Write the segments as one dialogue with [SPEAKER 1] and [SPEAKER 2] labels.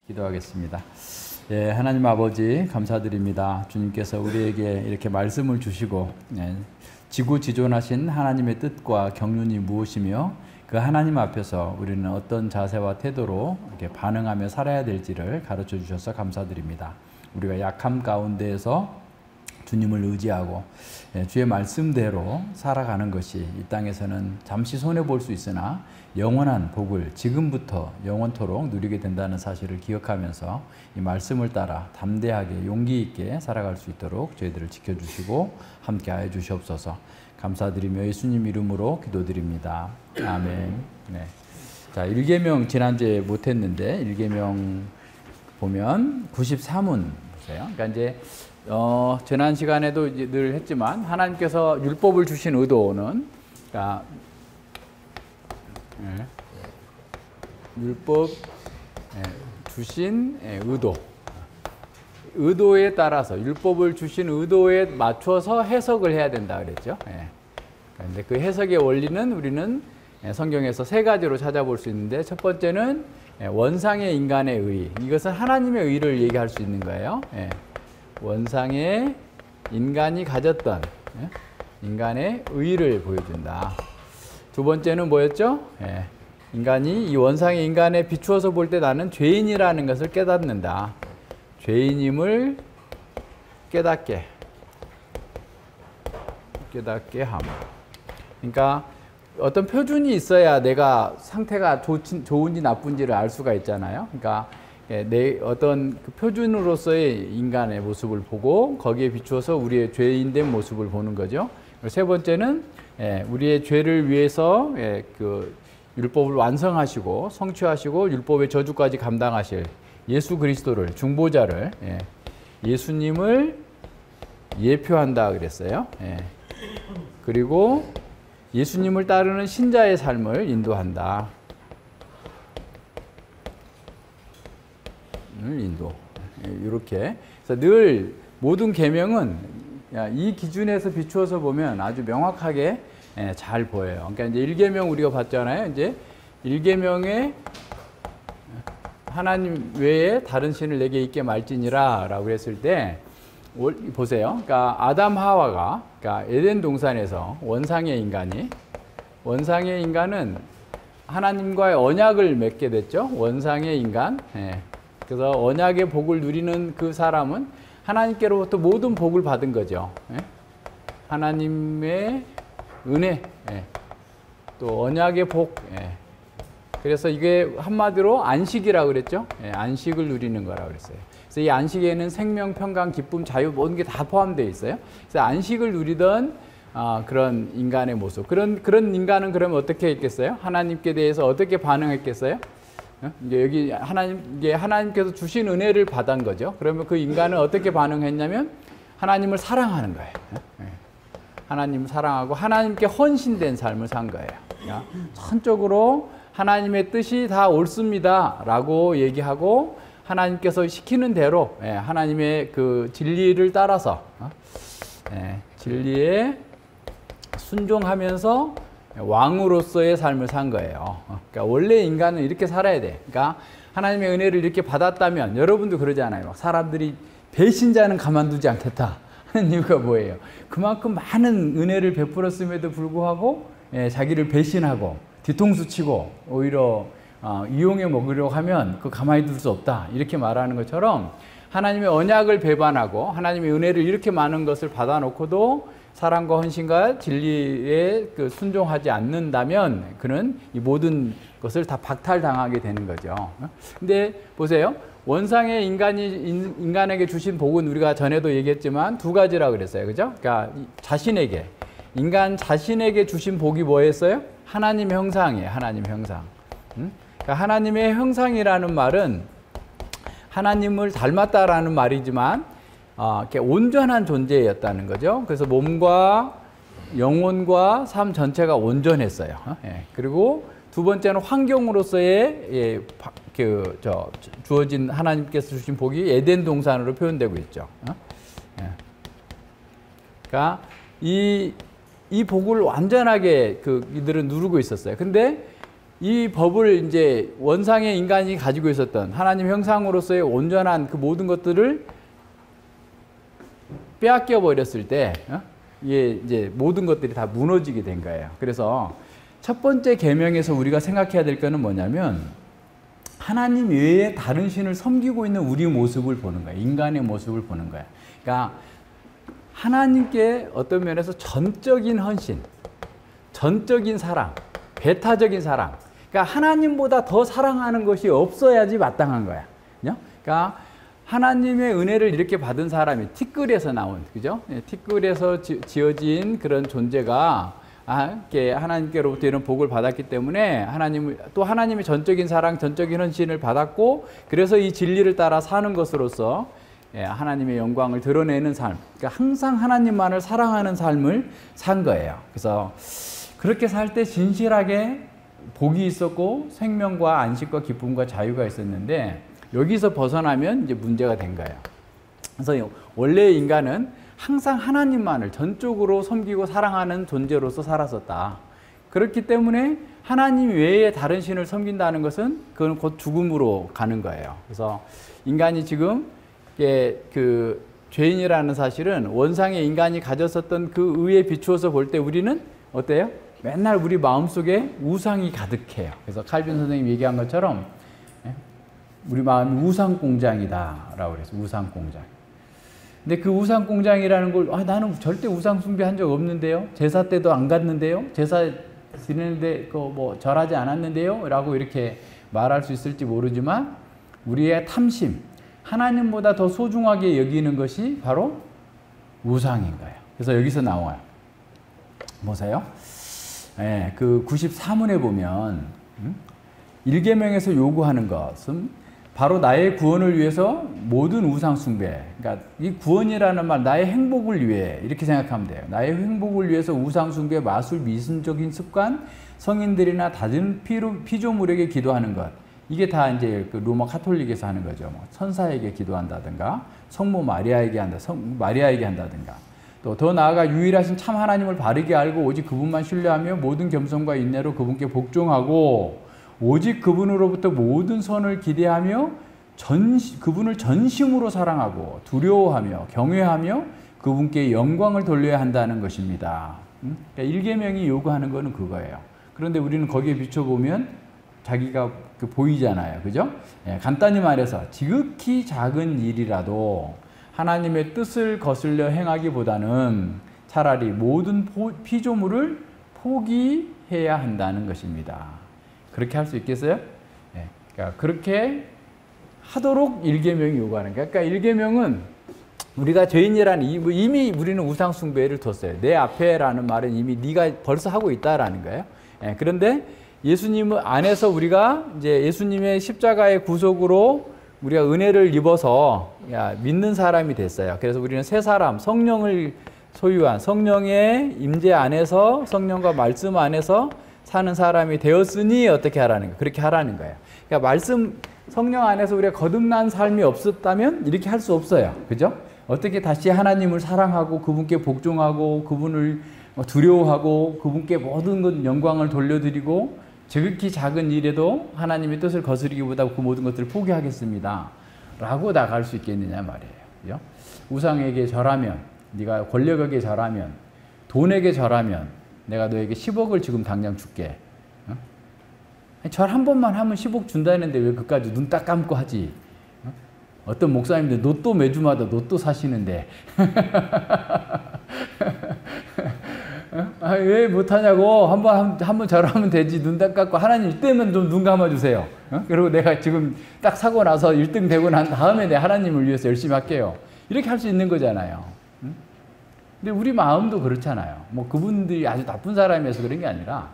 [SPEAKER 1] 기도하겠습니다. 예, 하나님 아버지 감사드립니다. 주님께서 우리에게 이렇게 말씀을 주시고 지구지존하신 하나님의 뜻과 경륜이 무엇이며 그 하나님 앞에서 우리는 어떤 자세와 태도로 이렇게 반응하며 살아야 될지를 가르쳐 주셔서 감사드립니다. 우리가 약함 가운데에서 주님을 의지하고 주의 말씀대로 살아가는 것이 이 땅에서는 잠시 손해볼 수 있으나 영원한 복을 지금부터 영원토록 누리게 된다는 사실을 기억하면서 이 말씀을 따라 담대하게 용기 있게 살아갈 수 있도록 저희들을 지켜주시고 함께하여 주시옵소서. 감사드리며 예수님 이름으로 기도드립니다. 아멘. 네. 자, 1계명 지난주에 못했는데 1계명 보면 93문 보세요. 그러니까 이제 지난 시간에도 늘 했지만 하나님께서 율법을 주신 의도는 그러니까 율법 주신 의도에 따라서 율법을 주신 의도에 맞춰서 해석을 해야 된다 그랬죠. 그런데 그 해석의 원리는 우리는 성경에서 세 가지로 찾아볼 수 있는데 첫 번째는 원상의 인간의 의, 이것은 하나님의 의를 얘기할 수 있는 거예요. 원상의 인간이 가졌던 인간의 의를 보여준다. 두 번째는 뭐였죠? 인간이 이 원상의 인간에 비추어서 볼 때 나는 죄인이라는 것을 깨닫는다. 죄인임을 깨닫게 함. 그러니까 어떤 표준이 있어야 내가 상태가 좋은지 나쁜지를 알 수가 있잖아요. 그러니까 내 어떤 그 표준으로서의 인간의 모습을 보고 거기에 비추어서 우리의 죄인된 모습을 보는 거죠. 세 번째는 우리의 죄를 위해서 그 율법을 완성하시고 성취하시고 율법의 저주까지 감당하실 예수 그리스도를 중보자를 예수님을 예표한다 그랬어요. 그리고 예수님을 따르는 신자의 삶을 인도한다. 이렇게. 그래서 늘 모든 계명은 이 기준에서 비추어서 보면 아주 명확하게 잘 보여요. 그러니까 이제 1계명 우리가 봤잖아요. 이제 1계명에 하나님 외에 다른 신을 내게 있게 말지니라 라고 했을 때 보세요. 그러니까 아담 하와가 그러니까 에덴 동산에서 원상의 인간은 하나님과의 언약을 맺게 됐죠. 원상의 인간. 그래서 언약의 복을 누리는 그 사람은 하나님께로부터 모든 복을 받은 거죠. 하나님의 은혜, 또 언약의 복, 그래서 이게 한마디로 안식이라고 그랬죠. 예, 안식을 누리는 거라고 그랬어요. 그래서 이 안식에는 생명, 평강, 기쁨, 자유 모든 게 다 포함되어 있어요. 그래서 안식을 누리던 그런 인간의 모습. 그런 인간은 그러면 어떻게 했겠어요? 하나님께 대해서 어떻게 반응했겠어요? 이제 여기 하나님께서 주신 은혜를 받은 거죠. 그러면 그 인간은 어떻게 반응했냐면 하나님을 사랑하는 거예요. 하나님을 사랑하고 하나님께 헌신된 삶을 산 거예요. 전적으로 하나님의 뜻이 다 옳습니다 라고 얘기하고 하나님께서 시키는 대로 하나님의 그 진리를 따라서 진리에 순종하면서 왕으로서의 삶을 산 거예요. 그러니까 원래 인간은 이렇게 살아야 돼. 그러니까 하나님의 은혜를 이렇게 받았다면 여러분도 그러잖아요. 막 사람들이 배신자는 가만두지 않겠다 하는 이유가 뭐예요? 그만큼 많은 은혜를 베풀었음에도 불구하고 자기를 배신하고 뒤통수 치고 오히려 이용해 먹으려고 하면 그 가만히 둘 수 없다 이렇게 말하는 것처럼 하나님의 언약을 배반하고 하나님의 은혜를 이렇게 많은 것을 받아놓고도 사랑과 헌신과 진리에 순종하지 않는다면 그는 이 모든 것을 다 박탈당하게 되는 거죠. 근데 보세요. 원상의 인간에게 주신 복은 우리가 전에도 얘기했지만 두 가지라고 그랬어요. 그죠? 그러니까 인간 자신에게 주신 복이 뭐였어요? 하나님의 형상이에요. 하나님 형상. 그러니까 하나님의 형상이라는 말은 하나님을 닮았다라는 말이지만 이렇게 온전한 존재였다는 거죠. 그래서 몸과 영혼과 삶 전체가 온전했어요. 그리고 두 번째는 환경으로서의 주어진 하나님께서 주신 복이 에덴 동산으로 표현되고 있죠. 그러니까 이 복을 완전하게 이들은 누리고 있었어요. 근데 이 법을 이제 원상의 인간이 가지고 있었던 하나님 형상으로서의 온전한 그 모든 것들을 빼앗겨 버렸을 때 이제 모든 것들이 다 무너지게 된 거예요. 그래서 첫 번째 계명에서 우리가 생각해야 될 거는 뭐냐면 하나님 외에 다른 신을 섬기고 있는 우리 모습을 보는 거예요. 인간의 모습을 보는 거예요. 그러니까 하나님께 어떤 면에서 전적인 헌신, 전적인 사랑, 배타적인 사랑. 그러니까 하나님보다 더 사랑하는 것이 없어야지 마땅한 거야. 그러니까 하나님의 은혜를 이렇게 받은 사람이 티끌에서 나온, 그죠? 티끌에서 지어진 그런 존재가 이렇게 하나님께로부터 이런 복을 받았기 때문에 하나님의 전적인 사랑, 전적인 헌신을 받았고, 그래서 이 진리를 따라 사는 것으로서 하나님의 영광을 드러내는 삶, 그러니까 항상 하나님만을 사랑하는 삶을 산 거예요. 그래서 그렇게 살 때 진실하게 복이 있었고 생명과 안식과 기쁨과 자유가 있었는데 여기서 벗어나면 이제 문제가 된 거예요. 그래서 원래 인간은 항상 하나님만을 전적으로 섬기고 사랑하는 존재로서 살았었다. 그렇기 때문에 하나님 외에 다른 신을 섬긴다는 것은 그건 곧 죽음으로 가는 거예요. 그래서 인간이 지금 그 죄인이라는 사실은 원상의 인간이 가졌었던 그 의에 비추어서 볼 때 우리는 어때요? 맨날 우리 마음속에 우상이 가득해요. 그래서 칼빈 선생님이 얘기한 것처럼 우리 마음이 우상공장이다 라고 그랬어요. 우상공장. 근데 그 우상공장이라는 걸 나는 절대 우상 숭배한 적 없는데요. 제사 때도 안 갔는데요. 제사 지내는데 절하지 않았는데요. 라고 이렇게 말할 수 있을지 모르지만 우리의 탐심, 하나님보다 더 소중하게 여기는 것이 바로 우상인 거예요. 그래서 여기서 나와요. 보세요. 그 94문에 보면 1계명에서 요구하는 것은 바로 나의 구원을 위해서 모든 우상 숭배, 그러니까 이 구원이라는 말, 나의 행복을 위해 이렇게 생각하면 돼요. 나의 행복을 위해서 우상 숭배, 마술, 미신적인 습관, 성인들이나 다른 피조물에게 기도하는 것, 이게 다 이제 그 로마 카톨릭에서 하는 거죠. 천사에게 기도한다든가, 성모 마리아에게 한다든가. 또 더 나아가 유일하신 참 하나님을 바르게 알고 오직 그분만 신뢰하며 모든 겸손과 인내로 그분께 복종하고 오직 그분으로부터 모든 선을 기대하며 그분을 전심으로 사랑하고 두려워하며 경외하며 그분께 영광을 돌려야 한다는 것입니다. 그러니까 1계명이 요구하는 거는 그거예요. 그런데 우리는 거기에 비춰보면 자기가 보이잖아요. 그죠? 간단히 말해서 지극히 작은 일이라도 하나님의 뜻을 거슬려 행하기보다는 차라리 모든 피조물을 포기해야 한다는 것입니다. 그렇게 할 수 있겠어요? 예. 그러니까 그렇게 하도록 일계명이 요구하는 거예요. 그러니까 일계명은 우리가 죄인이라는 이미 우리는 우상 숭배를 뒀어요. 내 앞에라는 말은 이미 네가 벌써 하고 있다라는 거예요. 예. 그런데 예수님 안에서 우리가 이제 예수님의 십자가의 구속으로 우리가 은혜를 입어서 믿는 사람이 됐어요. 그래서 우리는 새 사람, 성령을 소유한 성령의 임재 안에서 성령과 말씀 안에서 사는 사람이 되었으니 어떻게 하라는 거예요? 그렇게 하라는 거예요. 그러니까 말씀 성령 안에서 우리가 거듭난 삶이 없었다면 이렇게 할 수 없어요. 그죠? 어떻게 다시 하나님을 사랑하고 그분께 복종하고 그분을 두려워하고 그분께 모든 것 영광을 돌려드리고 지극히 작은 일에도 하나님의 뜻을 거스르기보다 그 모든 것들을 포기하겠습니다 라고 나갈 수 있겠느냐 말이에요. 그죠? 우상에게 절하면, 네가 권력에게 절하면, 돈에게 절하면 내가 너에게 10억을 지금 당장 줄게. 절 한 번만 하면 10억 준다는데 왜 그까지 눈 딱 감고 하지? 어떤 목사님들 로또 매주마다 로또 사시는데 왜 못하냐고. 한번 절하면 되지. 눈 딱 감고 하나님 이때면 좀 눈 감아주세요. 그리고 내가 지금 딱 사고 나서 1등 되고 난 다음에 내 하나님을 위해서 열심히 할게요. 이렇게 할 수 있는 거잖아요. 근데 우리 마음도 그렇잖아요. 뭐 그분들이 아주 나쁜 사람이어서 그런 게 아니라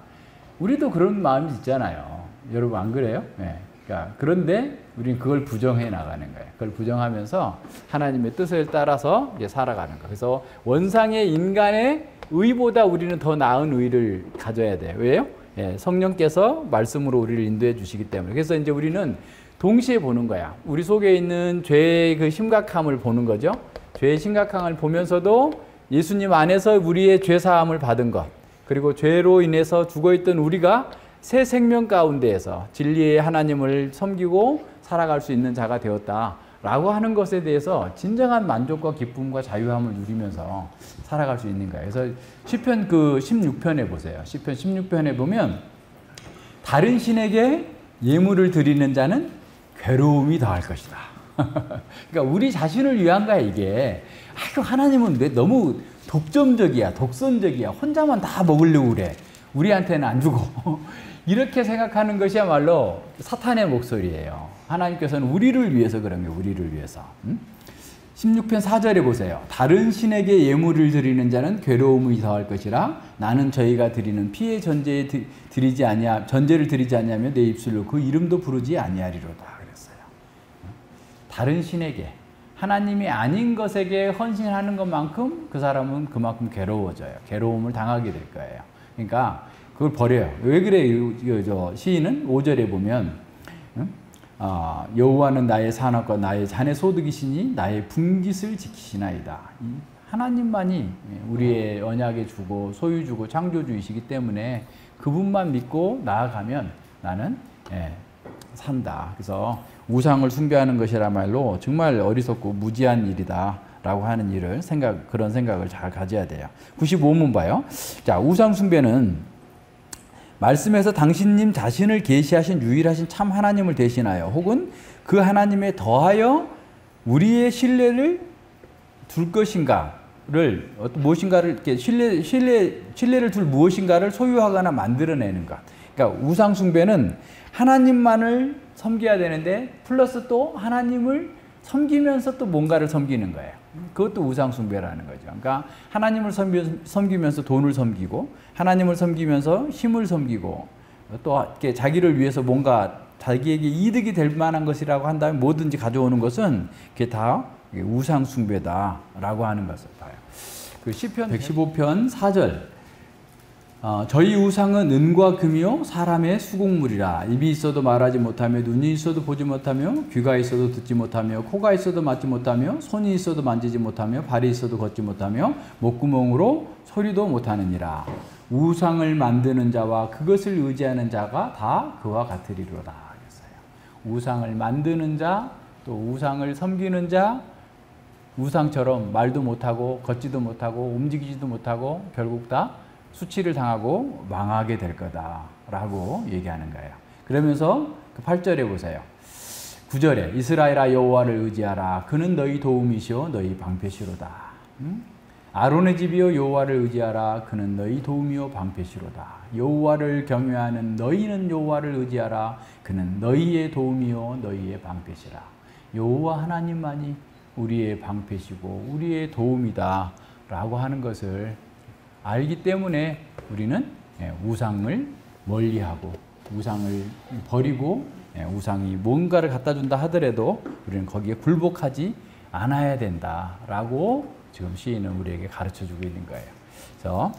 [SPEAKER 1] 우리도 그런 마음이 있잖아요. 여러분 안 그래요? 네. 그러니까 그런데 우리는 그걸 부정해 나가는 거예요. 그걸 부정하면서 하나님의 뜻을 따라서 이제 살아가는 거예요. 그래서 원상의 인간의 의보다 우리는 더 나은 의를 가져야 돼요. 왜요? 예, 성령께서 말씀으로 우리를 인도해 주시기 때문에. 그래서 이제 우리는 동시에 보는 거야. 우리 속에 있는 죄의 그 심각함을 보는 거죠. 죄의 심각함을 보면서도 예수님 안에서 우리의 죄 사함을 받은 것, 그리고 죄로 인해서 죽어있던 우리가 새 생명 가운데에서 진리의 하나님을 섬기고 살아갈 수 있는 자가 되었다라고 하는 것에 대해서 진정한 만족과 기쁨과 자유함을 누리면서 살아갈 수 있는 거예요. 그래서 시편 그 16편에 보세요. 시편 16편에 보면 다른 신에게 예물을 드리는 자는 괴로움이 더할 것이다. 그러니까 우리 자신을 위한 거야 이게. 아이고 하나님은 왜 너무 독점적이야, 독선적이야, 혼자만 다 먹으려고 그래, 우리한테는 안 주고 이렇게 생각하는 것이야말로 사탄의 목소리예요. 하나님께서는 우리를 위해서 그런 거예요. 우리를 위해서. 16편 4절에 보세요. 다른 신에게 예물을 드리는 자는 괴로움이 더할 것이라 나는 저희가 드리는 피의 전제를 드리지 아니하며 내 입술로 그 이름도 부르지 아니하리로다 그랬어요. 다른 신에게, 하나님이 아닌 것에게 헌신하는 것만큼 그 사람은 그만큼 괴로워져요. 괴로움을 당하게 될 거예요. 그러니까 그걸 버려요. 왜 그래요? 시인은 5절에 보면 여호와는 나의 산업과 나의 잔의 소득이시니 나의 분깃을 지키시나이다. 하나님만이 우리의 언약에 주고 소유 주고 창조주이시기 때문에 그분만 믿고 나아가면 나는 산다. 그래서 우상을 숭배하는 것이라말로 정말 어리석고 무지한 일이다 라고 하는 일을 그런 생각을 잘 가져야 돼요. 95문 봐요. 자, 우상 숭배는 말씀에서 당신님 자신을 계시하신 유일하신 참 하나님을 대신하여 혹은 그 하나님에 더하여 우리의 신뢰를 둘 것인가를 무엇인가를 이렇게 신뢰를 둘 무엇인가를 소유하거나 만들어내는 것. 그러니까 우상 숭배는 하나님만을 섬겨야 되는데 플러스 또 하나님을 섬기면서 또 뭔가를 섬기는 거예요. 그것도 우상 숭배라는 거죠. 그러니까 하나님을 섬기면서 돈을 섬기고 하나님을 섬기면서 힘을 섬기고 또 이렇게 자기를 위해서 뭔가 자기에게 이득이 될 만한 것이라고 한다면 뭐든지 가져오는 것은 그게 다 우상 숭배다라고 하는 것을 봐요. 그 시편 115편 4절. 저희 우상은 은과 금이요 사람의 수공물이라. 입이 있어도 말하지 못하며 눈이 있어도 보지 못하며 귀가 있어도 듣지 못하며 코가 있어도 맡지 못하며 손이 있어도 만지지 못하며 발이 있어도 걷지 못하며 목구멍으로 소리도 못하느니라. 우상을 만드는 자와 그것을 의지하는 자가 다 그와 같으리로다. 그랬어요. 우상을 만드는 자, 또 우상을 섬기는 자, 우상처럼 말도 못하고 걷지도 못하고 움직이지도 못하고 결국 다 수치를 당하고 망하게 될 거다라고 얘기하는 거예요. 그러면서 그 8절에 보세요. 9절에 이스라엘아 여호와를 의지하라. 그는 너희 도움이시오 너희 방패시로다. 아론의 집이여 여호와를 의지하라. 그는 너희 도움이요 방패시로다. 여호와를 경외하는 너희는 여호와를 의지하라. 그는 너희의 도움이요 너희의 방패시라. 여호와 하나님만이 우리의 방패시고 우리의 도움이다 라고 하는 것을 알기 때문에 우리는 우상을 멀리하고 우상을 버리고 우상이 뭔가를 갖다 준다 하더라도 우리는 거기에 굴복하지 않아야 된다라고 지금 시인은 우리에게 가르쳐주고 있는 거예요. 그래서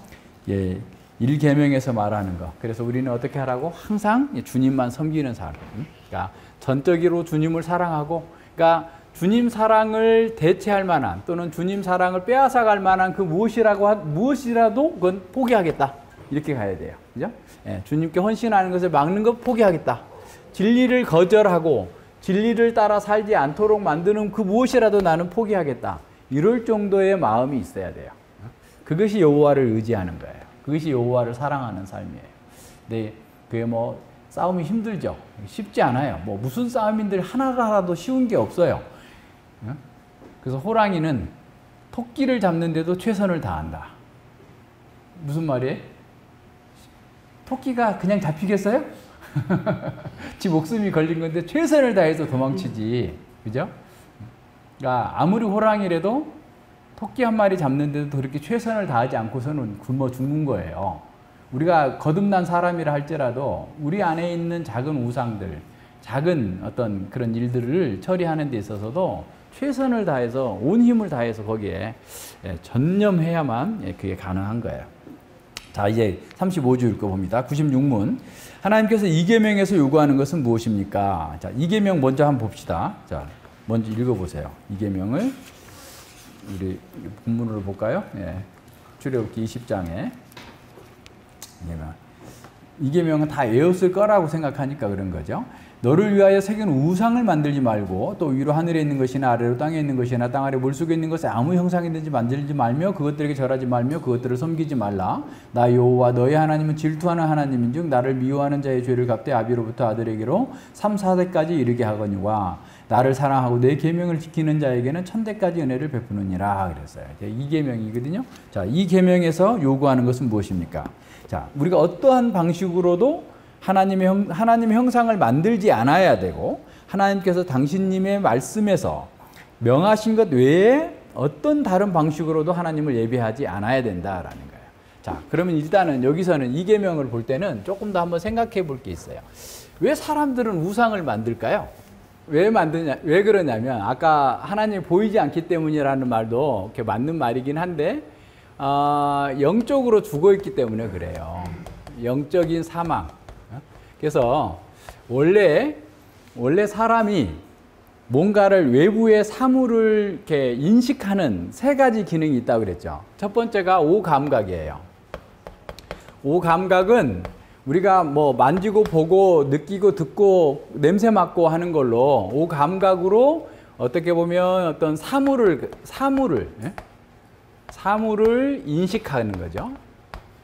[SPEAKER 1] 1계명에서 말하는 거. 그래서 우리는 어떻게 하라고? 항상 주님만 섬기는 삶. 그러니까 전적으로 주님을 사랑하고, 그러니까 주님 사랑을 대체할 만한 또는 주님 사랑을 빼앗아갈 만한 그 무엇이라도 그건 포기하겠다. 이렇게 가야 돼요. 그죠? 주님께 헌신하는 것을 막는 것 포기하겠다. 진리를 거절하고 진리를 따라 살지 않도록 만드는 그 무엇이라도 나는 포기하겠다. 이럴 정도의 마음이 있어야 돼요. 그것이 여호와를 의지하는 거예요. 그것이 여호와를 사랑하는 삶이에요. 근데 그게 뭐 싸움이 힘들죠. 쉽지 않아요. 뭐 무슨 싸움인들 하나라도 쉬운 게 없어요. 그래서 호랑이는 토끼를 잡는데도 최선을 다한다. 무슨 말이에요? 토끼가 그냥 잡히겠어요? 지 목숨이 걸린 건데 최선을 다해서 도망치지. 그죠? 그러니까 아무리 호랑이라도 토끼 한 마리 잡는데도 그렇게 최선을 다하지 않고서는 굶어 죽는 거예요. 우리가 거듭난 사람이라 할지라도 우리 안에 있는 작은 우상들, 작은 어떤 그런 일들을 처리하는 데 있어서도 최선을 다해서 온 힘을 다해서 거기에 전념해야만 그게 가능한 거예요. 자, 이제 35주 읽어봅니다. 96문. 하나님께서 2계명에서 요구하는 것은 무엇입니까? 자, 2계명 먼저 한번 봅시다. 자, 먼저 읽어보세요. 2계명을 우리 본문으로 볼까요? 출애굽기 20장에 2계명은 다 외웠을 거라고 생각하니까 그런 거죠. 너를 위하여 새긴 우상을 만들지 말고 또 위로 하늘에 있는 것이나 아래로 땅에 있는 것이나 땅 아래 물속에 있는 것에 아무 형상이든지 만들지 말며 그것들에게 절하지 말며 그것들을 섬기지 말라. 나 여호와 너희 하나님은 질투하는 하나님인즉 나를 미워하는 자의 죄를 갚되 아비로부터 아들에게로 3, 4대까지 이르게 하거니와 나를 사랑하고 내 계명을 지키는 자에게는 1000대까지 은혜를 베푸느니라 그랬어요. 이 계명이거든요. 자, 이 계명에서 요구하는 것은 무엇입니까? 자, 우리가 어떠한 방식으로도 하나님의 형상을 만들지 않아야 되고 하나님께서 당신님의 말씀에서 명하신 것 외에 어떤 다른 방식으로도 하나님을 예배하지 않아야 된다라는 거예요. 자, 그러면 일단은 여기서는 이 계명을 볼 때는 조금 더 한번 생각해 볼 게 있어요. 왜 사람들은 우상을 만들까요? 왜 그러냐면 아까 하나님이 보이지 않기 때문이라는 말도 이렇게 맞는 말이긴 한데 영적으로 죽어 있기 때문에 그래요. 영적인 사망. 그래서 원래 사람이 뭔가를 외부의 사물을 이렇게 인식하는 3가지 기능이 있다고 그랬죠. 첫 번째가 오감각이에요. 오감각은 우리가 뭐 만지고 보고 느끼고 듣고 냄새 맡고 하는 걸로 오감각으로 어떻게 보면 어떤 사물을 인식하는 거죠.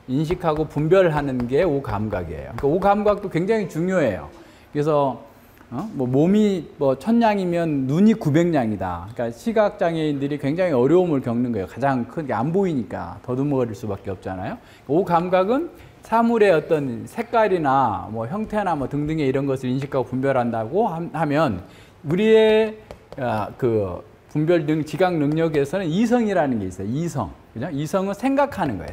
[SPEAKER 1] 인식하고 분별하는 게 오감각이에요. 그러니까 오감각도 굉장히 중요해요. 그래서 뭐 몸이 뭐 1000냥이면 눈이 900냥이다. 그러니까 시각장애인들이 굉장히 어려움을 겪는 거예요. 가장 크게 안 보이니까 더듬어버릴 수밖에 없잖아요. 오감각은 사물의 어떤 색깔이나 뭐 형태나 뭐 등등의 이런 것을 인식하고 분별한다고 하면 우리의 그 분별 지각 능력에서는 이성이라는 게 있어요. 이성. 그죠? 이성은 생각하는 거예요.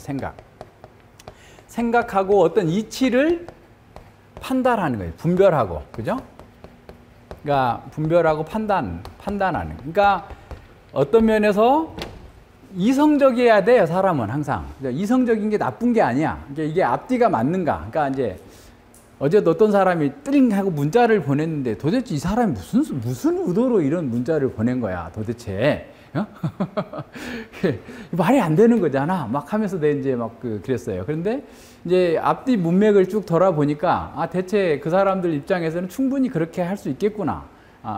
[SPEAKER 1] 생각하고 어떤 이치를 판단하는 거예요. 분별하고. 그죠? 그러니까 분별하고 판단하는. 그러니까 어떤 면에서 이성적이어야 돼요. 사람은 항상. 이성적인 게 나쁜 게 아니야. 이게 앞뒤가 맞는가. 그러니까 이제 어제도 어떤 사람이 뜨링 하고 문자를 보냈는데 도대체 이 사람이 무슨 의도로 이런 문자를 보낸 거야. 도대체. 말이 안 되는 거잖아. 막 하면서 내가 이제 막 그랬어요. 그런데 이제 앞뒤 문맥을 쭉 돌아보니까 대체 그 사람들 입장에서는 충분히 그렇게 할 수 있겠구나.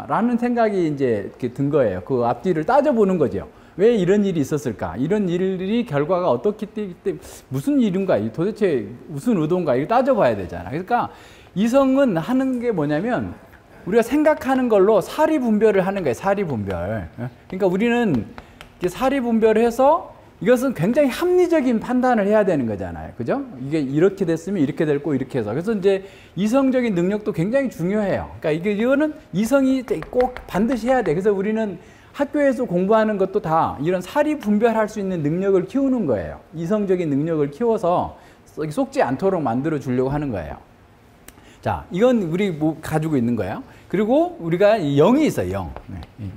[SPEAKER 1] 라는 생각이 이제 든 거예요. 그 앞뒤를 따져보는 거죠. 왜 이런 일이 있었을까? 이런 일이 결과가 어떻기 때문에 무슨 일인가? 도대체 무슨 의도인가? 이거 따져봐야 되잖아. 그러니까 이성은 하는 게 뭐냐면 우리가 생각하는 걸로 사리 분별을 하는 거예요. 사리 분별. 그러니까 우리는 사리 분별을 해서 이것은 굉장히 합리적인 판단을 해야 되는 거잖아요. 그죠? 이게 이렇게 됐으면 이렇게 될 거 이렇게 해서. 그래서 이제 이성적인 능력도 굉장히 중요해요. 그러니까 이거는 이성이 꼭 반드시 해야 돼. 그래서 우리는 학교에서 공부하는 것도 다 이런 사리 분별할 수 있는 능력을 키우는 거예요. 이성적인 능력을 키워서 속지 않도록 만들어 주려고 하는 거예요. 자, 이건 우리 뭐 가지고 있는 거예요. 그리고 우리가 영이 있어요. 영.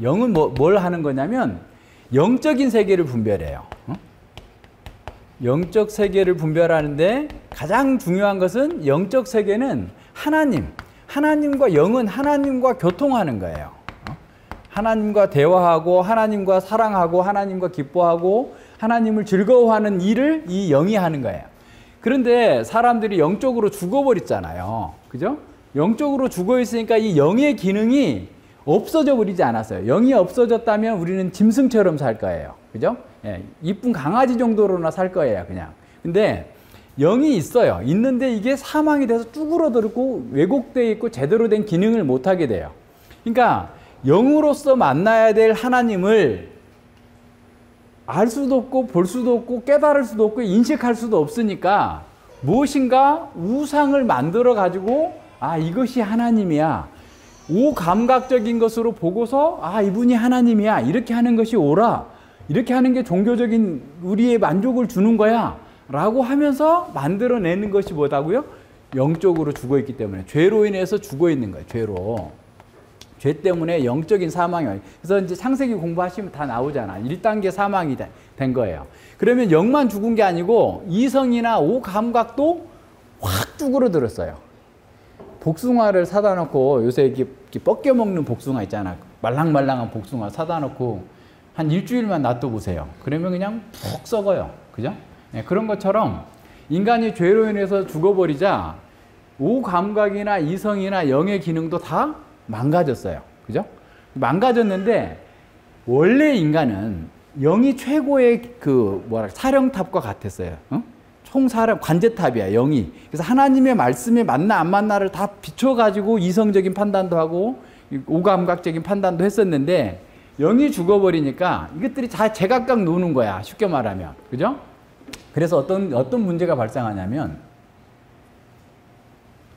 [SPEAKER 1] 영은 뭘 하는 거냐면 영적인 세계를 분별해요. 영적 세계를 분별하는데 가장 중요한 것은 영적 세계는 하나님과 영은 하나님과 교통하는 거예요. 하나님과 대화하고 하나님과 사랑하고 하나님과 기뻐하고 하나님을 즐거워하는 일을 이 영이 하는 거예요. 그런데 사람들이 영적으로 죽어버렸잖아요. 그죠? 영적으로 죽어 있으니까 이 영의 기능이 없어져 버리지 않았어요. 영이 없어졌다면 우리는 짐승처럼 살 거예요. 그죠? 예, 이쁜 강아지 정도로나 살 거예요, 그냥. 근데 영이 있어요. 있는데 이게 사망이 돼서 쭈그러들고 왜곡되어 있고 제대로 된 기능을 못 하게 돼요. 그러니까 영으로서 만나야 될 하나님을 알 수도 없고 볼 수도 없고 깨달을 수도 없고 인식할 수도 없으니까 무엇인가 우상을 만들어 가지고 아, 이것이 하나님이야. 오감각적인 것으로 보고서 아, 이분이 하나님이야. 이렇게 하는 것이 옳아. 이렇게 하는 게 종교적인 우리의 만족을 주는 거야. 라고 하면서 만들어내는 것이 뭐다고요? 영적으로 죽어 있기 때문에. 죄로 인해서 죽어 있는 거예요. 죄로. 죄 때문에 영적인 사망이 와요. 그래서 이제 창세기 공부하시면 다 나오잖아. 1단계 사망이 된 거예요. 그러면 영만 죽은 게 아니고 이성이나 오감각도 확 쭈그러들었어요. 복숭아를 사다 놓고 요새 이렇게 뻗겨 먹는 복숭아 있잖아. 말랑말랑한 복숭아 사다 놓고 한 일주일만 놔둬보세요. 그러면 그냥 푹 썩어요. 그죠? 네, 그런 것처럼 인간이 죄로 인해서 죽어버리자 오감각이나 이성이나 영의 기능도 다 망가졌어요. 그죠? 망가졌는데 원래 인간은 영이 최고의 사령탑과 같았어요. 총사령 관제탑이야, 영이. 그래서 하나님의 말씀에 맞나 안 맞나를 다 비춰가지고 이성적인 판단도 하고 오감각적인 판단도 했었는데 영이 죽어버리니까 이것들이 다 제각각 노는 거야. 쉽게 말하면. 그죠? 그래서 어떤 문제가 발생하냐면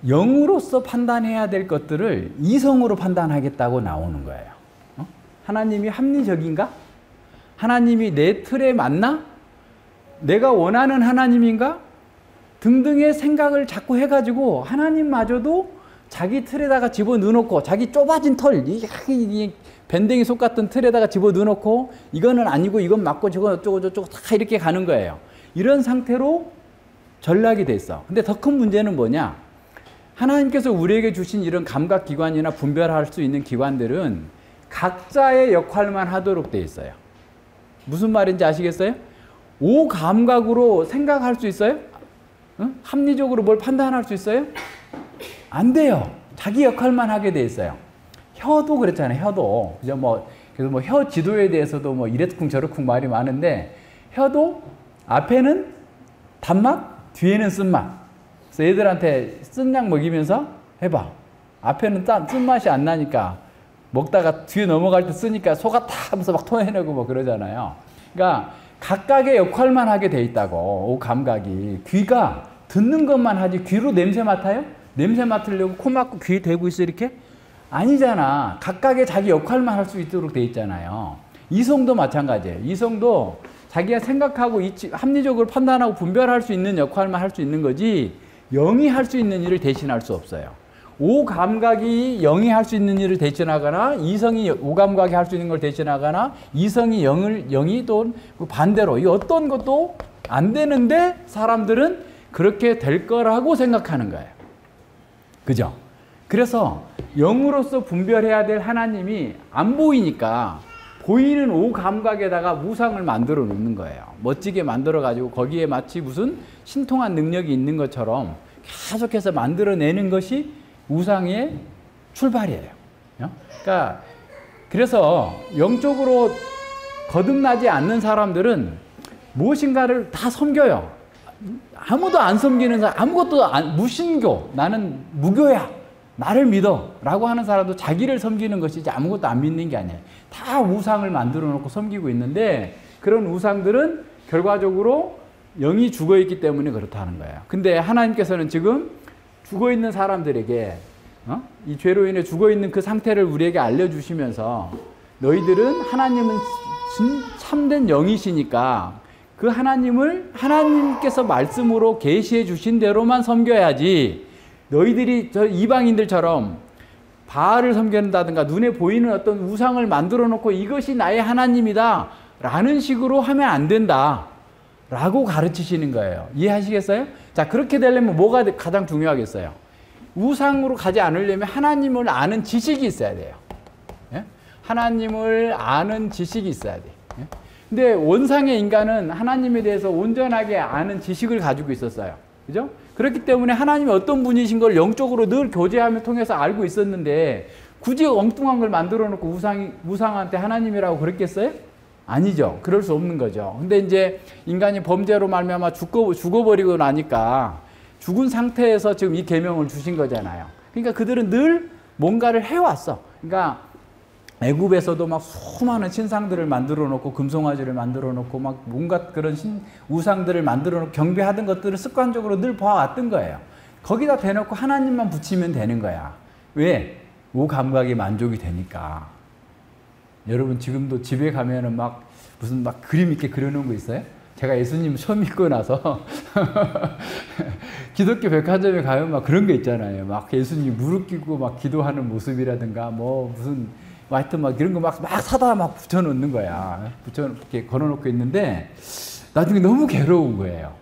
[SPEAKER 1] 영으로서 판단해야 될 것들을 이성으로 판단하겠다고 나오는 거예요. 하나님이 합리적인가? 하나님이 내 틀에 맞나? 내가 원하는 하나님인가? 등등의 생각을 자꾸 해가지고 하나님마저도 자기 틀에다가 집어넣어놓고 자기 좁아진 털, 이 밴댕이 속 같은 틀에다가 집어넣어놓고 이거는 아니고 이건 맞고 저건 어쩌고 저쩌고 다 이렇게 가는 거예요. 이런 상태로 전락이 돼 있어. 근데 더 큰 문제는 뭐냐? 하나님께서 우리에게 주신 이런 감각기관이나 분별할 수 있는 기관들은 각자의 역할만 하도록 돼 있어요. 무슨 말인지 아시겠어요? 오감각으로 생각할 수 있어요? 응? 합리적으로 뭘 판단할 수 있어요? 안 돼요. 자기 역할만 하게 돼 있어요. 혀도 그렇잖아요. 혀도. 그래서 혀 지도에 대해서도 이래쿵 저래쿵 말이 많은데 혀도 앞에는 단맛, 뒤에는 쓴맛. 그래서 애들한테 쓴약 먹이면서 해봐. 앞에는 쓴맛이 안 나니까 먹다가 뒤에 넘어갈 때 쓰니까 속아 다 하면서 막 토해내고 그러잖아요. 그러니까 각각의 역할만 하게 돼 있다고. 오감각이. 귀가 듣는 것만 하지 귀로 냄새 맡아요? 냄새 맡으려고 코 막고 귀에 대고 있어 이렇게? 아니잖아. 각각의 자기 역할만 할 수 있도록 돼 있잖아요. 이성도 마찬가지예요. 이성도 자기가 생각하고 합리적으로 판단하고 분별할 수 있는 역할만 할 수 있는 거지 영이 할 수 있는 일을 대신할 수 없어요. 오감각이 영이 할 수 있는 일을 대신하거나 이성이 오감각이 할 수 있는 걸 대신하거나 이성이 영이 또 반대로 이 어떤 것도 안 되는데 사람들은 그렇게 될 거라고 생각하는 거예요. 그죠? 그래서 영으로서 분별해야 될 하나님이 안 보이니까 보이는 오감각에다가 우상을 만들어 놓는 거예요. 멋지게 만들어 가지고 거기에 마치 무슨 신통한 능력이 있는 것처럼 계속해서 만들어내는 것이 우상의 출발이에요. 그러니까 그래서 영적으로 거듭나지 않는 사람들은 무엇인가를 다 섬겨요. 아무도 안 섬기는 사람, 아무것도 무신교, 나는 무교야, 나를 믿어 라고 하는 사람도 자기를 섬기는 것이지 아무것도 안 믿는 게 아니에요. 다 우상을 만들어 놓고 섬기고 있는데 그런 우상들은 결과적으로 영이 죽어있기 때문에 그렇다는 거예요. 근데 하나님께서는 지금 죽어있는 사람들에게 이 죄로 인해 죽어있는 그 상태를 우리에게 알려주시면서 너희들은 하나님은 참된 영이시니까 그 하나님을 하나님께서 말씀으로 계시해 주신 대로만 섬겨야지, 너희들이 저 이방인들처럼 바알을 섬긴다든가 눈에 보이는 어떤 우상을 만들어 놓고 이것이 나의 하나님이다 라는 식으로 하면 안 된다 라고 가르치시는 거예요. 이해하시겠어요? 자, 그렇게 되려면 뭐가 가장 중요하겠어요? 우상으로 가지 않으려면 하나님을 아는 지식이 있어야 돼요. 예? 하나님을 아는 지식이 있어야 돼. 예? 근데 원상의 인간은 하나님에 대해서 온전하게 아는 지식을 가지고 있었어요. 그죠? 그렇기 때문에 하나님이 어떤 분이신 걸 영적으로 늘 교제하며 통해서 알고 있었는데 굳이 엉뚱한 걸 만들어 놓고 우상한테 하나님이라고 그랬겠어요? 아니죠. 그럴 수 없는 거죠. 근데 이제 인간이 범죄로 말미암아 죽어버리고 나니까 죽은 상태에서 지금 이 계명을 주신 거잖아요. 그러니까 그들은 늘 뭔가를 해왔어. 그러니까 애굽에서도 막 수많은 신상들을 만들어 놓고 금송아지를 만들어 놓고 막 뭔가 그런 우상들을 만들어 놓고 경배하던 것들을 습관적으로 늘 봐왔던 거예요. 거기다 대놓고 하나님만 붙이면 되는 거야. 왜? 오감각이 만족이 되니까. 여러분 지금도 집에 가면은 막 무슨 막 그림 있게 그려놓은 거 있어요? 제가 예수님 처음 믿고 나서 기독교 백화점에 가면 막 그런 거 있잖아요. 막 예수님 무릎 꿇고 막 기도하는 모습이라든가 뭐 무슨 하여튼 막 이런 거 막 사다 막 붙여놓는 거야. 이렇게 걸어놓고 있는데 나중에 너무 괴로운 거예요.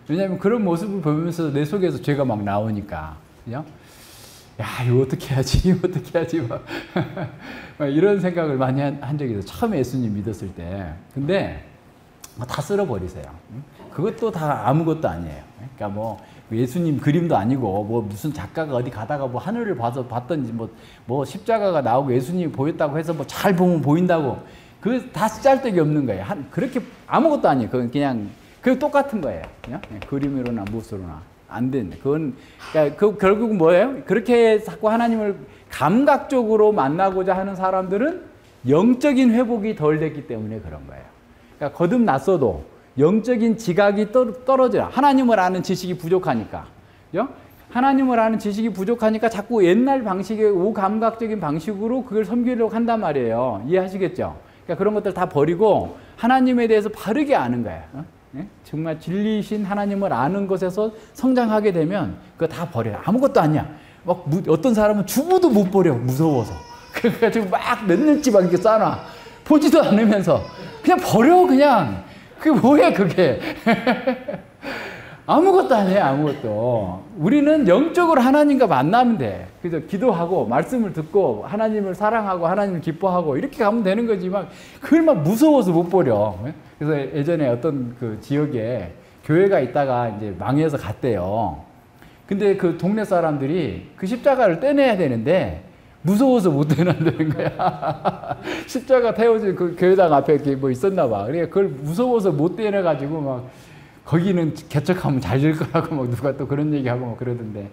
[SPEAKER 1] 왜냐하면 그런 모습을 보면서 내 속에서 죄가 막 나오니까. 그죠? 야, 이거 어떻게 하지? 이거 어떻게 하지? 막 이런 생각을 많이 한 적이 있어요. 처음에 예수님 믿었을 때. 근데 다 쓸어버리세요. 그것도 다 아무것도 아니에요. 그러니까 뭐 예수님 그림도 아니고 뭐 무슨 작가가 어디 가다가 뭐 하늘을 봐서 봤던지 뭐 십자가가 나오고 예수님이 보였다고 해서 뭐 잘 보면 보인다고 그 다 짤데기 없는 거예요. 그렇게 아무것도 아니에요. 그건 그냥 똑같은 거예요. 그냥 그림으로나 무엇으로나 안 된다. 그러니까 결국 뭐예요? 그렇게 자꾸 하나님을 감각적으로 만나고자 하는 사람들은 영적인 회복이 덜 됐기 때문에 그런 거예요. 그러니까 거듭났어도 영적인 지각이 떨어져요. 하나님을 아는 지식이 부족하니까. 그죠? 하나님을 아는 지식이 부족하니까 자꾸 옛날 방식의 오감각적인 방식으로 그걸 섬기려고 한단 말이에요. 이해하시겠죠? 그러니까 그런 것들 다 버리고 하나님에 대해서 바르게 아는 거예요. 네? 정말 진리이신 하나님을 아는 것에서 성장하게 되면 그거 다 버려요. 아무것도 아니야. 막 어떤 사람은 주부도 못 버려. 무서워서. 그래가지고 막 몇 년치 막 이렇게 쌓아놔. 보지도 않으면서 그냥 버려 그냥. 그게 뭐야 그게. 아무것도 아니에요. 아무것도. 우리는 영적으로 하나님과 만나면 돼. 그래서 기도하고 말씀을 듣고 하나님을 사랑하고 하나님을 기뻐하고 이렇게 가면 되는 거지만 그걸 막 무서워서 못 버려. 그래서 예전에 어떤 그 지역에 교회가 있다가 이제 망해서 갔대요. 근데 그 동네 사람들이 그 십자가를 떼내야 되는데 무서워서 못 떼낸다는 거야. 십자가 태워진 그 교회당 앞에 이렇게 뭐 있었나 봐. 그러니까 그걸 무서워서 못 떼내가지고 막 거기는 개척하면 잘 될 거라고 막 누가 또 그런 얘기하고 막 그러던데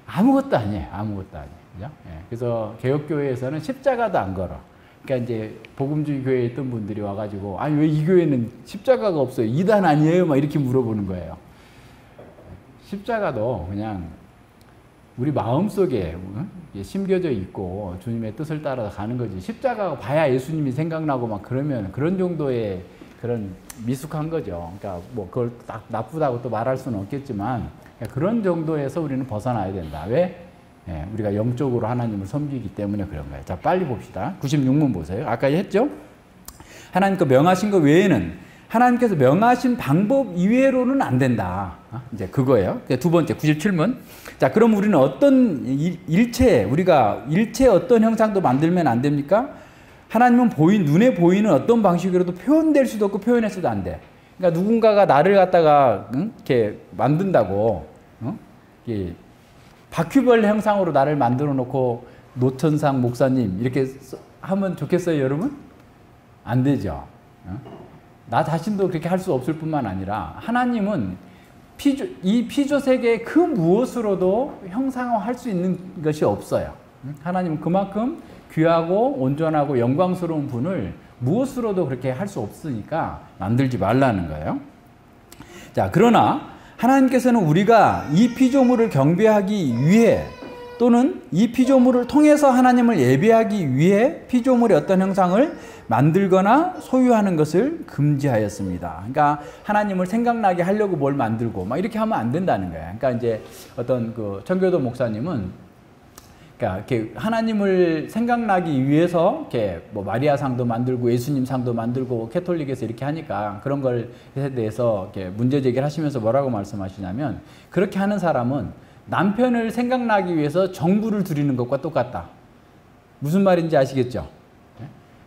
[SPEAKER 1] 아무것도 아니에요. 아무것도 아니에요. 그죠? 예. 그래서 개혁교회에서는 십자가도 안 걸어. 그러니까 이제 복음주의 교회에 있던 분들이 와가지고 아니 왜 이 교회는 십자가가 없어요? 이단 아니에요? 막 이렇게 물어보는 거예요. 십자가도 그냥 우리 마음속에 심겨져 있고 주님의 뜻을 따라 가는 거지. 십자가가 봐야 예수님이 생각나고 막 그러면 그런 정도의 그런 미숙한 거죠. 그러니까 뭐 그걸 딱 나쁘다고 또 말할 수는 없겠지만 그런 정도에서 우리는 벗어나야 된다. 왜? 예, 우리가 영적으로 하나님을 섬기기 때문에 그런 거예요. 자, 빨리 봅시다. 96문 보세요. 아까 했죠? 하나님께 명하신 것 외에는 하나님께서 명하신 방법 이외로는 안 된다. 이제 그거예요. 두 번째 97문. 자, 그럼 우리는 어떤 우리가 일체 어떤 형상도 만들면 안 됩니까? 하나님은 눈에 보이는 어떤 방식으로도 표현될 수도 없고 표현해서도 안 돼. 그러니까 누군가가 나를 갖다가 이렇게 만든다고, 이렇게 바퀴벌레 형상으로 나를 만들어 놓고 노천상 목사님 이렇게 하면 좋겠어요, 여러분? 안 되죠. 나 자신도 그렇게 할 수 없을 뿐만 아니라 하나님은 이 피조 세계의 그 무엇으로도 형상화할 수 있는 것이 없어요. 하나님은 그만큼 귀하고 온전하고 영광스러운 분을 무엇으로도 그렇게 할 수 없으니까 만들지 말라는 거예요. 자, 그러나 하나님께서는 우리가 이 피조물을 경배하기 위해 또는 이 피조물을 통해서 하나님을 예배하기 위해 피조물의 어떤 형상을 만들거나 소유하는 것을 금지하였습니다. 그러니까 하나님을 생각나게 하려고 뭘 만들고 막 이렇게 하면 안 된다는 거예요. 그러니까 이제 어떤 그 청교도 목사님은 그러니까 이렇게 하나님을 생각나기 위해서 이렇게 뭐 마리아 상도 만들고 예수님 상도 만들고 캐톨릭에서 이렇게 하니까 그런 것에 대해서 이렇게 문제 제기를 하시면서 뭐라고 말씀하시냐면, 그렇게 하는 사람은 남편을 생각나기 위해서 정부를 드리는 것과 똑같다. 무슨 말인지 아시겠죠?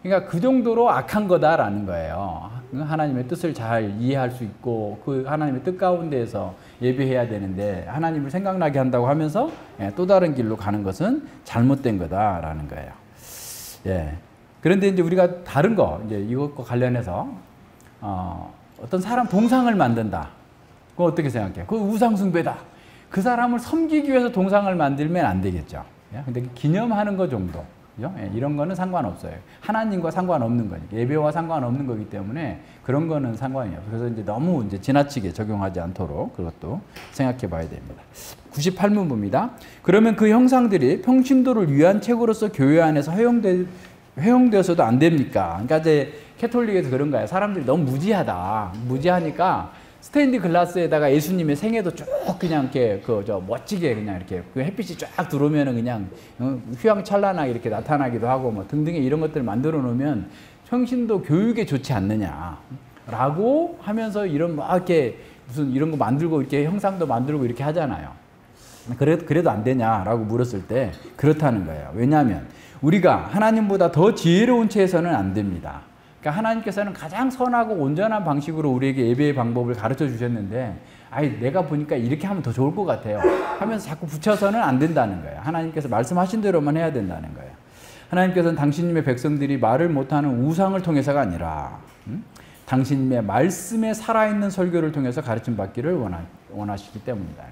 [SPEAKER 1] 그러니까 그 정도로 악한 거다라는 거예요. 하나님의 뜻을 잘 이해할 수 있고 그 하나님의 뜻 가운데에서 예배해야 되는데 하나님을 생각나게 한다고 하면서 또 다른 길로 가는 것은 잘못된 거다라는 거예요. 예. 그런데 이제 우리가 다른 거, 이제 이것과 관련해서 어떤 사람 동상을 만든다. 그거 어떻게 생각해요? 그거 우상숭배다. 그 사람을 섬기기 위해서 동상을 만들면 안 되겠죠. 근데 기념하는 거 정도. 이런 거는 상관없어요. 하나님과 상관없는 거니까. 예배와 상관없는 거기 때문에 그런 거는 상관이 없어요. 그래서 이제 너무 이제 지나치게 적용하지 않도록 그것도 생각해 봐야 됩니다. 98문부입니다. 그러면 그 형상들이 평신도를 위한 책으로서 교회 안에서 허용되어서도 안 됩니까? 그러니까 이제 캐톨릭에서 그런 거예요. 사람들이 너무 무지하다. 무지하니까 스테인드 글라스에다가 예수님의 생애도 쭉 그냥 이렇게 멋지게 그냥 이렇게 그 햇빛이 쫙 들어오면은 그냥 휘황찬란하게 이렇게 나타나기도 하고 뭐 등등의 이런 것들을 만들어 놓으면 평신도 교육에 좋지 않느냐라고 하면서 이런 막 이렇게 무슨 이런 거 만들고 이렇게 형상도 만들고 이렇게 하잖아요. 그래도 안 되냐라고 물었을 때 그렇다는 거예요. 왜냐하면 우리가 하나님보다 더 지혜로운 채에서는 안 됩니다. 그러니까 하나님께서는 가장 선하고 온전한 방식으로 우리에게 예배의 방법을 가르쳐 주셨는데, 아이 내가 보니까 이렇게 하면 더 좋을 것 같아요 하면서 자꾸 붙여서는 안 된다는 거예요. 하나님께서 말씀하신 대로만 해야 된다는 거예요. 하나님께서는 당신님의 백성들이 말을 못하는 우상을 통해서가 아니라 당신님의 말씀에 살아있는 설교를 통해서 가르침 받기를 원하시기 때문이다.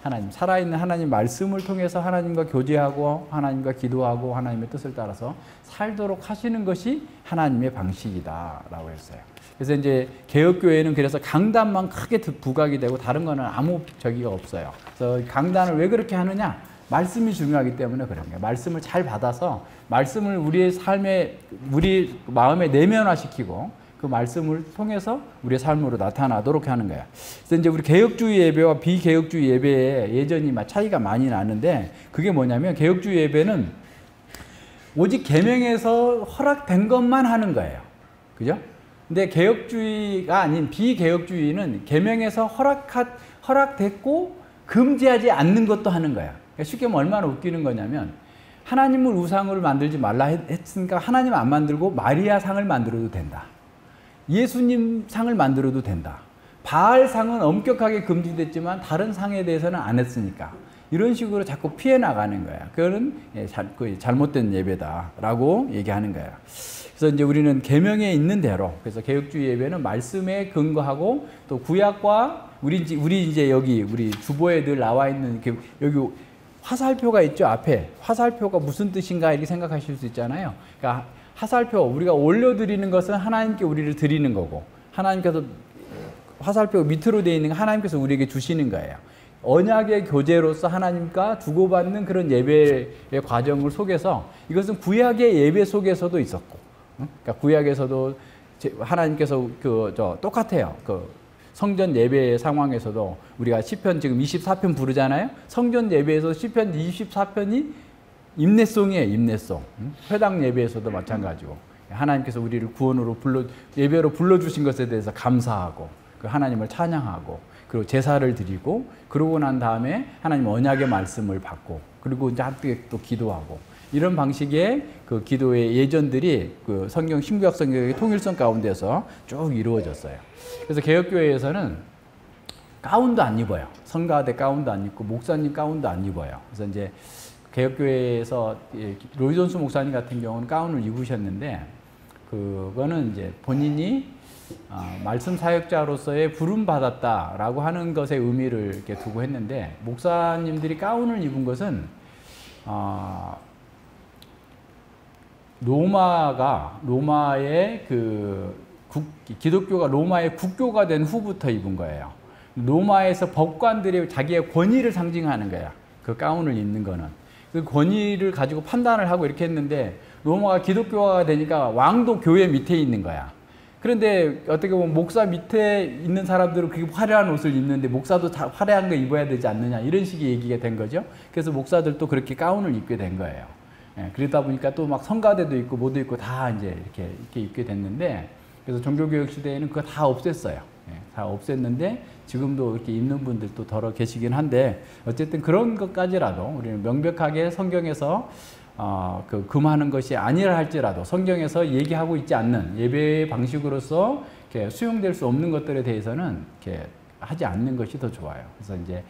[SPEAKER 1] 하나님, 살아있는 하나님 말씀을 통해서 하나님과 교제하고 하나님과 기도하고 하나님의 뜻을 따라서 살도록 하시는 것이 하나님의 방식이다 라고 했어요. 그래서 이제 개혁교회는 그래서 강단만 크게 부각이 되고 다른 거는 아무 저기가 없어요. 그래서 강단을 왜 그렇게 하느냐? 말씀이 중요하기 때문에 그런 거예요. 말씀을 잘 받아서 말씀을 우리의 삶에, 우리 마음에 내면화시키고 그 말씀을 통해서 우리의 삶으로 나타나도록 하는 거야. 그래서 이제 우리 개혁주의 예배와 비개혁주의 예배의 예전이 차이가 많이 나는데, 그게 뭐냐면 개혁주의 예배는 오직 계명에서 허락된 것만 하는 거예요. 그죠? 근데 개혁주의가 아닌 비개혁주의는 계명에서 허락됐고 금지하지 않는 것도 하는 거야. 그러니까 쉽게 말하면 얼마나 웃기는 거냐면, 하나님을 우상으로 만들지 말라 했으니까 하나님 안 만들고 마리아 상을 만들어도 된다. 예수님 상을 만들어도 된다. 바알 상은 엄격하게 금지됐지만 다른 상에 대해서는 안 했으니까 이런 식으로 자꾸 피해 나가는 거야. 그거는 잘못된 예배다라고 얘기하는 거야. 그래서 이제 우리는 계명에 있는 대로, 그래서 개혁주의 예배는 말씀에 근거하고 또 구약과 우리 이제 여기 우리 주보에 늘 나와 있는 여기 화살표가 있죠. 앞에 화살표가 무슨 뜻인가 이렇게 생각하실 수 있잖아요. 그러니까 화살표, 우리가 올려드리는 것은 하나님께 우리를 드리는 거고, 하나님께서 화살표 밑으로 되어 있는 거 하나님께서 우리에게 주시는 거예요. 언약의 교제로서 하나님과 주고받는 그런 예배의 과정을 속에서, 이것은 구약의 예배 속에서도 있었고, 그러니까 구약에서도 하나님께서 똑같아요. 성전 예배 상황에서도 우리가 시편 지금 24편 부르잖아요. 성전 예배에서 시편 24편이 임내송이에요. 임내송. 회당 예배에서도 마찬가지고, 하나님께서 우리를 구원으로 예배로 불러주신 것에 대해서 감사하고 그 하나님을 찬양하고 그리고 제사를 드리고, 그러고 난 다음에 하나님 언약의 말씀을 받고, 그리고 이제 함께 또 기도하고, 이런 방식의 그 기도의 예전들이 그 성경 신구약 성경의 통일성 가운데서 쭉 이루어졌어요. 그래서 개혁교회에서는 가운도 안 입어요. 성가대 가운도 안 입고 목사님 가운도 안 입어요. 그래서 이제 개혁교회에서 로이 존스 목사님 같은 경우는 가운을 입으셨는데, 그거는 이제 본인이 말씀 사역자로서의 부름 받았다라고 하는 것에 의미를 이렇게 두고 했는데, 목사님들이 가운을 입은 것은 로마의 기독교가 로마의 국교가 된 후부터 입은 거예요. 로마에서 법관들이 자기의 권위를 상징하는 거야. 그 가운을 입는 거는. 그 권위를 가지고 판단을 하고 이렇게 했는데 로마가 기독교화가 되니까 왕도 교회 밑에 있는 거야. 그런데 어떻게 보면 목사 밑에 있는 사람들은 그렇게 화려한 옷을 입는데 목사도 화려한 거 입어야 되지 않느냐 이런 식의 얘기가 된 거죠. 그래서 목사들도 그렇게 가운을 입게 된 거예요. 예, 그러다 보니까 또 막 성가대도 있고 뭐도 있고 다 이제 이렇게 입게 됐는데 그래서 종교개혁 시대에는 그거 다 없앴어요. 예, 다 없앴는데 지금도 이렇게 입는 분들도 더러 계시긴 한데 어쨌든 그런 것까지라도 우리는 명백하게 성경에서 금하는 것이 아니라 할지라도 성경에서 얘기하고 있지 않는 예배의 방식으로서 이렇게 수용될 수 없는 것들에 대해서는 이렇게 하지 않는 것이 더 좋아요. 그래서 이제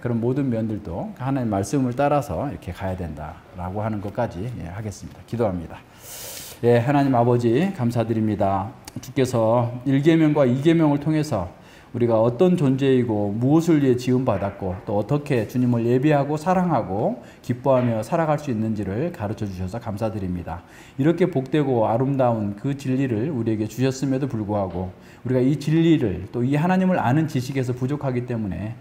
[SPEAKER 1] 그런 모든 면들도 하나님 말씀을 따라서 이렇게 가야 된다라고 하는 것까지 하겠습니다. 기도합니다. 예, 하나님 아버지 감사드립니다. 주께서 1계명과 2계명을 통해서 우리가 어떤 존재이고 무엇을 위해 지음받았고 또 어떻게 주님을 예배하고 사랑하고 기뻐하며 살아갈 수 있는지를 가르쳐 주셔서 감사드립니다. 이렇게 복되고 아름다운 그 진리를 우리에게 주셨음에도 불구하고 우리가 이 진리를 또 이 하나님을 아는 지식에서 부족하기 때문에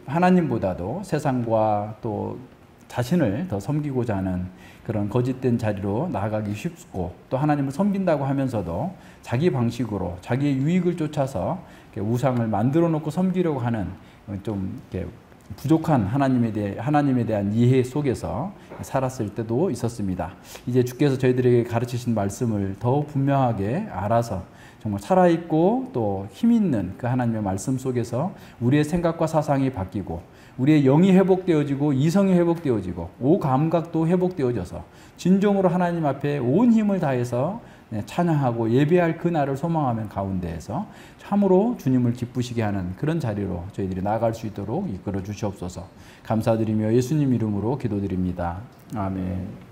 [SPEAKER 1] 하나님보다도 세상과 또 자신을 더 섬기고자 하는 그런 거짓된 자리로 나아가기 쉽고 또 하나님을 섬긴다고 하면서도 자기 방식으로 자기의 유익을 쫓아서 우상을 만들어 놓고 섬기려고 하는 좀 이렇게 부족한 하나님에 대한 이해 속에서 살았을 때도 있었습니다. 이제 주께서 저희들에게 가르치신 말씀을 더 분명하게 알아서 정말 살아있고 또 힘있는 그 하나님의 말씀 속에서 우리의 생각과 사상이 바뀌고 우리의 영이 회복되어지고 이성이 회복되어지고 오감각도 회복되어져서 진정으로 하나님 앞에 온 힘을 다해서 찬양하고 예배할 그 날을 소망하는 가운데에서 참으로 주님을 기쁘시게 하는 그런 자리로 저희들이 나아갈 수 있도록 이끌어 주시옵소서. 감사드리며 예수님 이름으로 기도드립니다. 아멘.